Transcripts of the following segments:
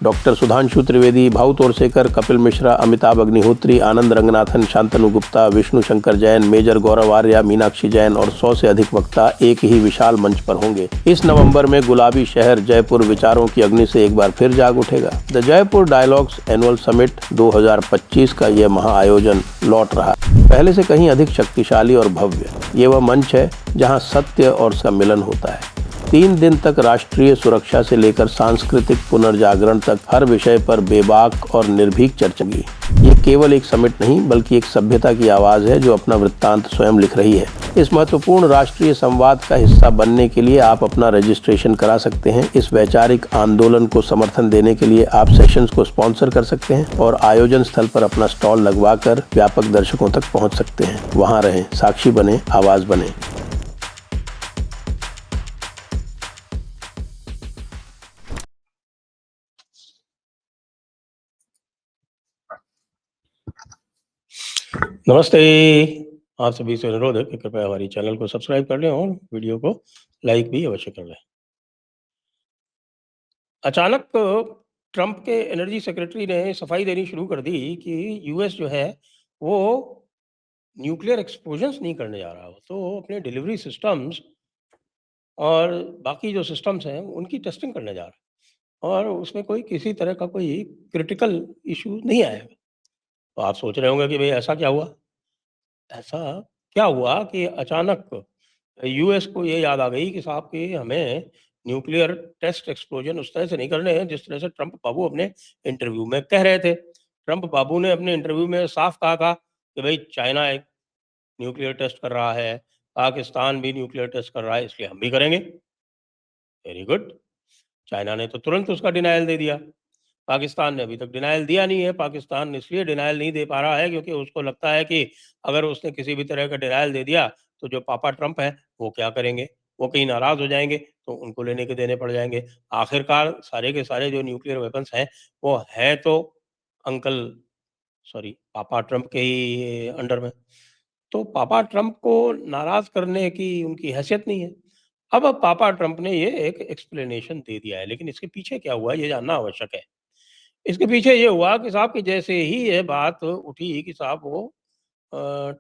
Doctor Sudhanshu Trivedi, Bhau Torsekar, Kapil Mishra, Amitabh Agnihotri, आनंद Ranganathan, Shantanu Gupta, Vishnu Shankar Jain, major गौरव आर्या, मीनाक्षी जैन और 100 से अधिक वक्ता एक ही विशाल मंच पर होंगे। इस नवंबर में गुलाबी शहर जयपुर विचारों की अग्नि से एक बार फिर जाग उठेगा। The Jaipur dialogues annual summit 2025 का यह महाआयोजन लौट रहा है, पहले से कहीं अधिक शक्तिशाली और भव्य। ये वह मंच है जहां सत्य और उसका मिलन होता है। 3 दिन तक राष्ट्रीय सुरक्षा से लेकर सांस्कृतिक पुनर्जागरण तक हर विषय पर बेबाक और निर्भीक चर्चा की। ये केवल एक समिट नहीं बल्कि एक सभ्यता की आवाज है जो अपना वृत्तांत स्वयं लिख रही है। इस महत्वपूर्ण राष्ट्रीय संवाद का हिस्सा बनने के लिए आप अपना रजिस्ट्रेशन करा सकते हैं। इस वैचारिक आंदोलन को समर्थन देने के लिए आप सेशंस को स्पॉन्सर कर सकते हैं और आयोजन स्थल पर अपना स्टॉल लगवाकर व्यापक दर्शकों तक पहुंच सकते हैं। वहां रहें, साक्षी बने, आवाज बने। नमस्ते। आप सभी से अनुरोध है कि कृपया हमारी चैनल को सब्सक्राइब कर लें और वीडियो को लाइक भी अवश्य कर लें। अचानक ट्रंप के एनर्जी सेक्रेटरी ने सफाई देनी शुरू कर दी कि यूएस जो है वो न्यूक्लियर एक्सप्लोजन्स नहीं करने जा रहा, तो अपने डिलीवरी सिस्टम्स और बाकी जो सिस्टम्स हैं उनकी टेस्टिंग करने जा रहा है और उसमें कोई किसी तरह का कोई क्रिटिकल इशू नहीं आएगा। तो आप सोच रहे होंगे कि भाई ऐसा क्या हुआ? ऐसा क्या हुआ कि अचानक यूएस को ये याद आ गई कि साहब कि हमें न्यूक्लियर टेस्ट एक्सप्लोजन उस तरह से नहीं करने हैं जिस तरह से ट्रंप बाबू अपने इंटरव्यू में कह रहे थे। ट्रंप बाबू ने अपने इंटरव्यू में साफ कहा था कि भाई चाइना एक न्यूक्लियर टेस्ट कर रहा है, पाकिस्तान भी न्यूक्लियर टेस्ट कर रहा है, इसलिए हम भी करेंगे। Very good. चाइना ने तो तुरंत उसका डिनायल दे दिया। पाकिस्तान ने अभी तक डिनायल दिया नहीं है। पाकिस्तान इसलिए डिनायल नहीं दे पा रहा है क्योंकि उसको लगता है कि अगर उसने किसी भी तरह का डिनायल दे दिया तो जो पापा ट्रंप है वो क्या करेंगे? वो कहीं नाराज हो जाएंगे तो उनको लेने के देने पड़ जाएंगे। आखिरकार सारे के सारे जो न्यूक्लियर वेपन्स हैं वो है तो अंकल सॉरी पापा ट्रंप के ही अंडर में। तो पापा ट्रंप को नाराज करने की उनकी हैसियत नहीं है। अब पापा ट्रंप ने ये एक एक्सप्लेनेशन दे दिया है, लेकिन इसके पीछे क्या हुआ ये जानना आवश्यक है। इसके पीछे ये हुआ कि साहब कि जैसे ही ये बात उठी कि साहब वो अ,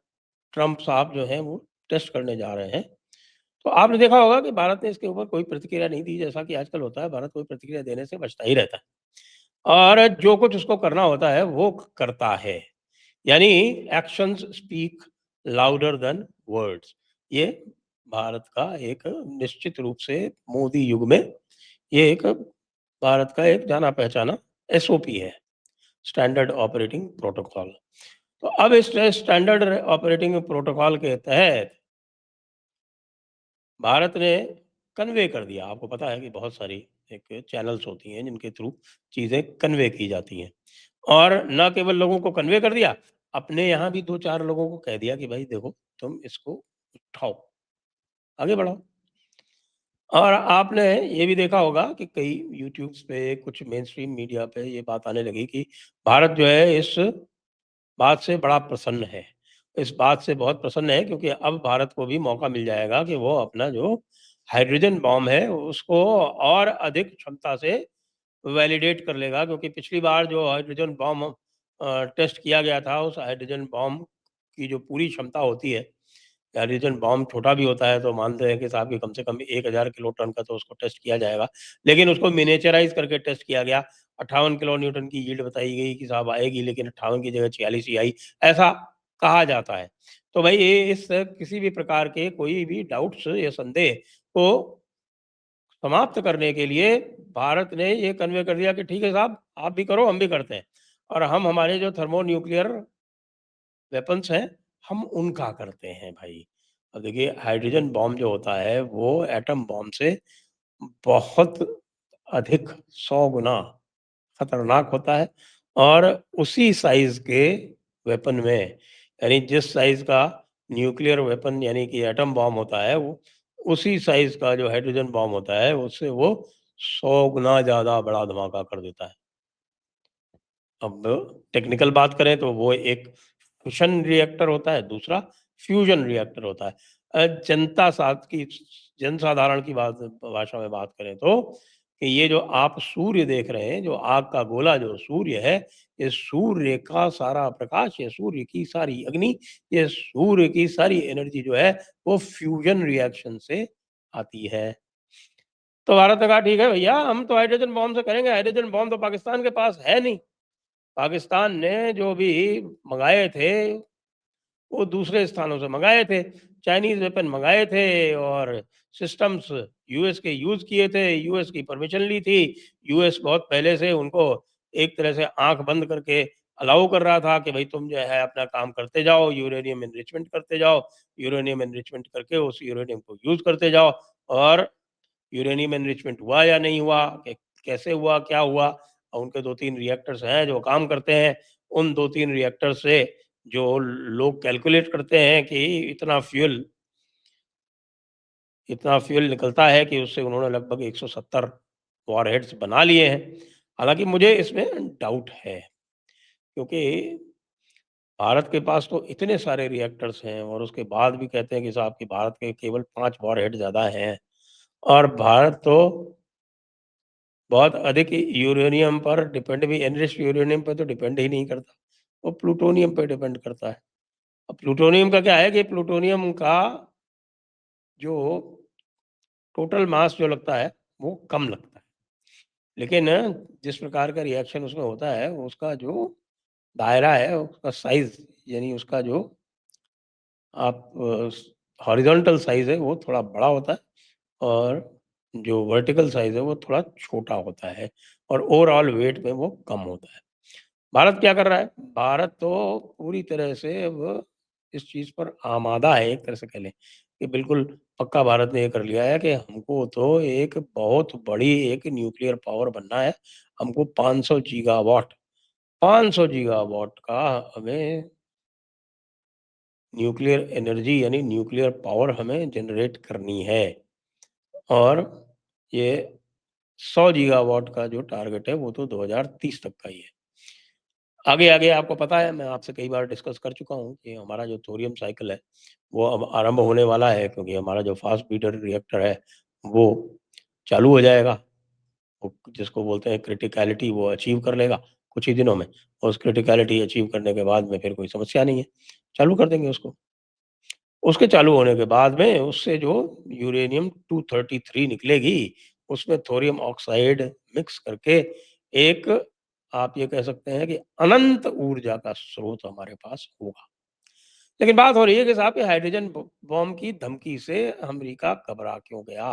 ट्रंप साहब जो हैं वो टेस्ट करने जा रहे हैं, तो आपने देखा होगा कि भारत ने इसके ऊपर कोई प्रतिक्रिया नहीं दी। जैसा कि आजकल होता है, भारत कोई प्रतिक्रिया देने से बचता ही रहता है और जो कुछ उसको करना होता है वो करता है। यानी actions speak louder than words. ये भारत का एक निश्चित रूप से मोदी युग में ये एक भारत का एक जाना पहचाना एसओपी है, स्टैंडर्ड ऑपरेटिंग प्रोटोकॉल। तो अब इस स्टैंडर्ड ऑपरेटिंग प्रोटोकॉल के तहत भारत ने कन्वे कर दिया। आपको पता है कि बहुत सारी एक चैनल्स होती हैं जिनके थ्रू चीज़ें कन्वे की जाती हैं और न केवल लोगों को कन्वे कर दिया, अपने यहाँ भी 2-4 लोगों को कह दिया कि भाई देखो तुम इसको उठाओ, आगे बढ़ाओ। और आपने ये भी देखा होगा कि कई यूट्यूब्स पे, कुछ मेन स्ट्रीम मीडिया पे ये बात आने लगी कि भारत जो है इस बात से बड़ा प्रसन्न है। इस बात से बहुत प्रसन्न है क्योंकि अब भारत को भी मौका मिल जाएगा कि वो अपना जो हाइड्रोजन बॉम्ब है उसको और अधिक क्षमता से वैलिडेट कर लेगा, क्योंकि पिछली बार जो हाइड्रोजन बॉम्ब टेस्ट किया गया था उस हाइड्रोजन बॉम्ब की जो पूरी क्षमता होती है, हाइड्रोजन बॉम्ब छोटा भी होता है तो मानते हैं कि साहब कि कम से कम 1000 किलो टन का तो उसको टेस्ट किया जाएगा। लेकिन उसको मिनिएचराइज़ करके टेस्ट किया गया। 58 किलो न्यूटन की यील्ड बताई गई कि साहब आएगी, लेकिन 58 की जगह 46 ही आई, ऐसा कहा जाता है। तो भाई ये इस किसी भी प्रकार के कोई भी डाउट्स या संदेह को समाप्त करने के लिए भारत ने ये कन्वे कर दिया कि ठीक है साहब, आप भी करो, हम भी करते हैं और हम हमारे जो थर्मो न्यूक्लियर वेपन्स हैं, हम उनका करते हैं भाई। अब देखिए हाइड्रोजन बॉम्ब जो होता है वो एटम बॉम्ब से बहुत अधिक 100 गुना खतरनाक होता है और उसी साइज़ के वेपन में, यानी जिस साइज़ का न्यूक्लियर वेपन यानी कि एटम बॉम्ब होता है, वो उसी साइज़ का जो हाइड्रोजन बॉम्ब होता है, उससे वो 100 गुना ज़्यादा बड़ा धमाका कर देता है। अब टेक्निकल बात करें तो वो एक फिशन रिएक्टर होता है, दूसरा फ्यूजन रिएक्टर होता है। जनता साथ की जनसाधारण की बात भाषा में बात करें तो कि ये जो आप सूर्य देख रहे हैं, जो आग का गोला जो सूर्य है, ये सूर्य का सारा प्रकाश, ये सूर्य की सारी अग्नि, ये सूर्य की सारी एनर्जी जो है, वो फ्यूजन रिएक्शन से आती है। तो भारत ने कहा ठीक है भैया, हम तो हाइड्रोजन बॉम्ब से करेंगे, हाइड्रोजन बॉम्ब तो पाकिस्तान के पास है नहीं। पाकिस्तान ने जो भी मँगाए थे, वो दूसरे स्थानों से मँगाए थे। चाइनीज़ वेपन मँगाए थे और सिस्टम्स यूएस के यूज़ किए थे, यूएस की परमिशन ली थी। यूएस बहुत पहले से उनको एक तरह से आँख बंद करके अलाउ कर रहा था कि भई तुम जो है अपना काम करते जाओ, यूरेनियम एनरिचमेंट करते जाओ, यूरेनियम एनरिचमेंट करके उस यूरेनियम को यूज़ करते जाओ। और यूरेनियम एनरिचमेंट हुआ या नहीं हुआ, कैसे हुआ, क्या हुआ? उनके 2-3 रिएक्टर्स हैं जो काम करते हैं। उन 2-3 रिएक्टर से जो लोग कैलकुलेट करते हैं कि इतना फ्यूल निकलता है कि उससे उन्होंने लगभग 170 वॉरहेड्स बना लिए हैं। हालाँकि मुझे इसमें डाउट है, क्योंकि भारत के पास तो इतने सारे रिएक्टर्स हैं और उसके बाद भी कहते हैं कि साहब कि भारत के केवल 5 वॉरहेड ज़्यादा हैं और भारत तो बहुत अधिक यूरेनियम पर डिपेंड भी एनरिच्ड यूरेनियम पे तो डिपेंड ही नहीं करता, वो प्लूटोनियम पे डिपेंड करता है। अब प्लूटोनियम का क्या है कि प्लूटोनियम का जो टोटल मास जो लगता है, वो कम लगता है। लेकिन जिस प्रकार का रिएक्शन उसमें होता है, उसका जो दायरा है, उसका साइज़ यानी उसका जो आप हॉरिज़ॉन्टल साइज़ है, वो थोड़ा बड़ा होता है और जो वर्टिकल साइज़ है, वो थोड़ा छोटा होता है और ओवरऑल वेट में वो कम होता है। भारत क्या कर रहा है? भारत तो पूरी तरह से अब इस चीज़ पर आमादा है, एक तरह से कह लें कि बिल्कुल पक्का भारत ने ये कर लिया है कि हमको तो एक बहुत बड़ी एक न्यूक्लियर पावर बनना है। हमको 500 गीगावाट का हमें न्यूक्लियर एनर्जी यानी न्यूक्लियर पावर हमें जनरेट करनी है और ये 100 गीगावाट का जो टारगेट है, वो तो 2030 तक का ही है। आगे-आगे आपको पता है, मैं आपसे कई बार डिस्कस कर चुका हूँ कि हमारा जो थोरियम साइकिल है, वो अब आरंभ होने वाला है क्योंकि हमारा जो फास्ट ब्रीडर रिएक्टर है, वो चालू हो जाएगा। वो जिसको बोलते हैं क्रिटिकैलिटी वो अचीव कर लेगा कुछ ही दिनों में और उस क्रिटिकैलिटी अचीव करने के बाद में फिर कोई समस्या नहीं है, चालू कर देंगे उसको। उसके चालू होने के बाद में उससे जो यूरेनियम 233 निकलेगी, उसमें थोरियम ऑक्साइड मिक्स करके एक आप ये कह सकते हैं कि अनंत ऊर्जा का स्रोत हमारे पास होगा। लेकिन बात हो रही है कि साहब ये हाइड्रोजन बॉम्ब की धमकी से अमेरिका घबरा क्यों गया?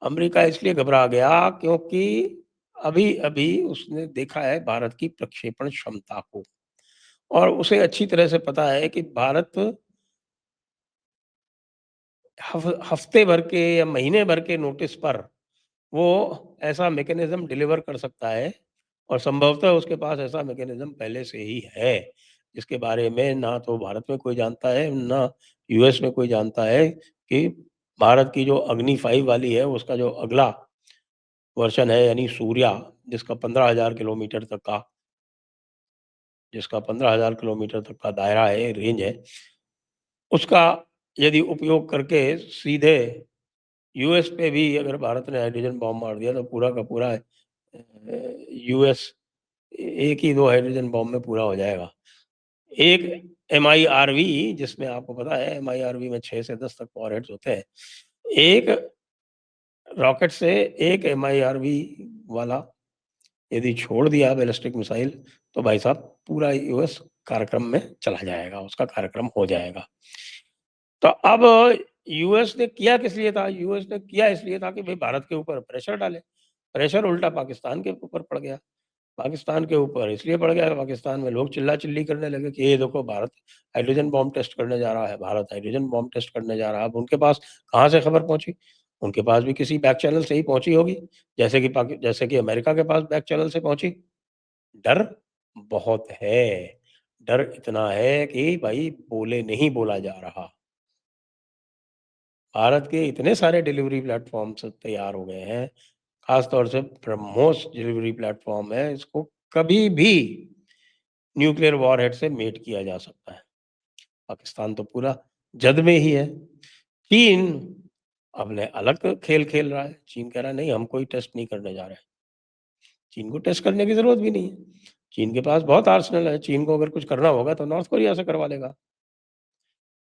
अमेरिका इसलिए घबरा गया क्योंकि अभी-अभी उसने देखा है भारत की प्रक्षेपण क्षमता को और उसे अच्छी तरह से पता है कि भारत हफ्ते भर के या महीने भर के नोटिस पर वो ऐसा मैकेनिज़्म डिलीवर कर सकता है और संभवतः उसके पास ऐसा मैकेनिज़्म पहले से ही है, जिसके बारे में ना तो भारत में कोई जानता है, ना यूएस में कोई जानता है कि भारत की जो अग्नि 5 वाली है, उसका जो अगला वर्ज़न है यानी सूर्या जिसका 15,000 किलोमीटर तक का जिसका 15,000 किलोमीटर तक का दायरा है, रेंज है, उसका यदि उपयोग करके सीधे यूएस पे भी अगर भारत ने हाइड्रोजन बॉम्ब मार दिया तो पूरा का पूरा यूएस एक ही 2 हाइड्रोजन बॉम्ब में पूरा हो जाएगा। एक एमआईआरवी जिसमें आपको पता है एमआईआरवी में 6 से 10 तक वॉरहेड्स होते हैं। एक रॉकेट से एक एमआईआरवी वाला यदि छोड़ दिया बैलिस्टिक मिसाइल तो भाई साहब पूरा यूएस कार्यक्रम में चला जाएगा, उसका कार्यक्रम हो जाएगा। तो अब यूएस ने किया किस लिए था? यूएस ने किया इसलिए था कि भई भारत के ऊपर प्रेशर डाले। प्रेशर उल्टा पाकिस्तान के ऊपर पड़ गया। पाकिस्तान के ऊपर इसलिए पड़ गया, पाकिस्तान में लोग चिल्ला-चिल्ली करने लगे कि ये देखो भारत हाइड्रोजन बॉम्ब टेस्ट करने जा रहा है, भारत हाइड्रोजन बॉम्ब टेस्ट करने जा रहा है। अब उनके पास कहाँ से खबर पहुँची? उनके पास भी किसी बैक चैनल से ही पहुँची होगी, जैसे कि अमेरिका के पास बैक चैनल से पहुँची। डर बहुत है। डर इतना है कि भाई बोले नहीं बोला जा रहा। भारत के इतने सारे डिलीवरी प्लेटफ़ॉर्म्स तैयार हो गए हैं, ख़ास तौर से ब्रह्मोस डिलीवरी प्लेटफ़ॉर्म है, इसको कभी भी न्यूक्लियर वॉरहेड से मेट किया जा सकता है। पाकिस्तान तो पूरा जद में ही है। चीन अपने अलग खेल खेल रहा है। चीन कह रहा है नहीं हम कोई टेस्ट नहीं करने जा रहे हैं। चीन को टेस्ट करने की ज़रूरत भी नहीं है। चीन के पास बहुत आर्सेनल है। चीन को अगर कुछ करना होगा तो नॉर्थ कोरिया से करवा लेगा।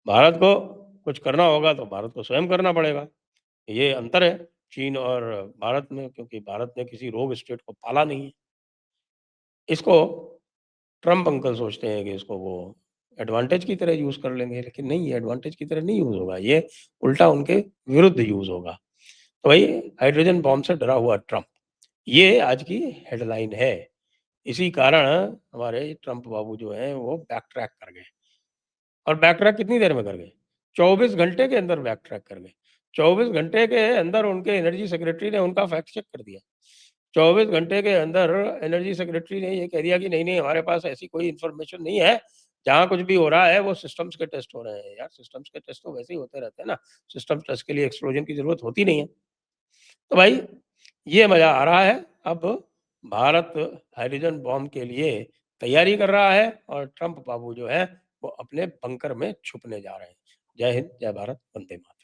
भारत को कुछ करना होगा तो भारत को स्वयं करना पड़ेगा। ये अंतर है चीन और भारत में, क्योंकि भारत ने किसी रोग स्टेट को पाला नहीं है। इसको ट्रम्प अंकल सोचते हैं कि इसको वो एडवांटेज की तरह यूज़ कर लेंगे, लेकिन नहीं, ये एडवांटेज की तरह नहीं यूज़ होगा, ये उल्टा उनके विरुद्ध यूज़ होगा। तो वही हाइड्रोजन बॉम्ब से डरा हुआ ट्रम्प, ये आज की हेडलाइन है। इसी कारण हमारे ट्रम्प बाबू जो हैं वो बैक ट्रैक कर गए। और बैक ट्रैक कितनी देर में कर गए? 24 घंटे के अंदर बैक ट्रैक कर गए। 24 घंटे के अंदर उनके एनर्जी सेक्रेटरी ने उनका फैक्ट चेक कर दिया। 24 घंटे के अंदर एनर्जी सेक्रेटरी ने ये कह दिया कि नहीं, नहीं हमारे पास ऐसी कोई इन्फॉर्मेशन नहीं है, जहाँ कुछ भी हो रहा है वो सिस्टम्स के टेस्ट हो रहे हैं। यार सिस्टम्स के टेस्ट तो वैसे ही होते रहते हैं ना, सिस्टम्स टेस्ट के लिए एक्सप्लोजन की ज़रूरत होती नहीं है। तो भाई ये मज़ा आ रहा है, अब भारत हाइड्रोजन बॉम्ब के लिए तैयारी कर रहा है और ट्रम्प बाबू जो है वो अपने बंकर में छुपने जा रहे हैं। जय हिंद, जय भारत, वंदे मातरम।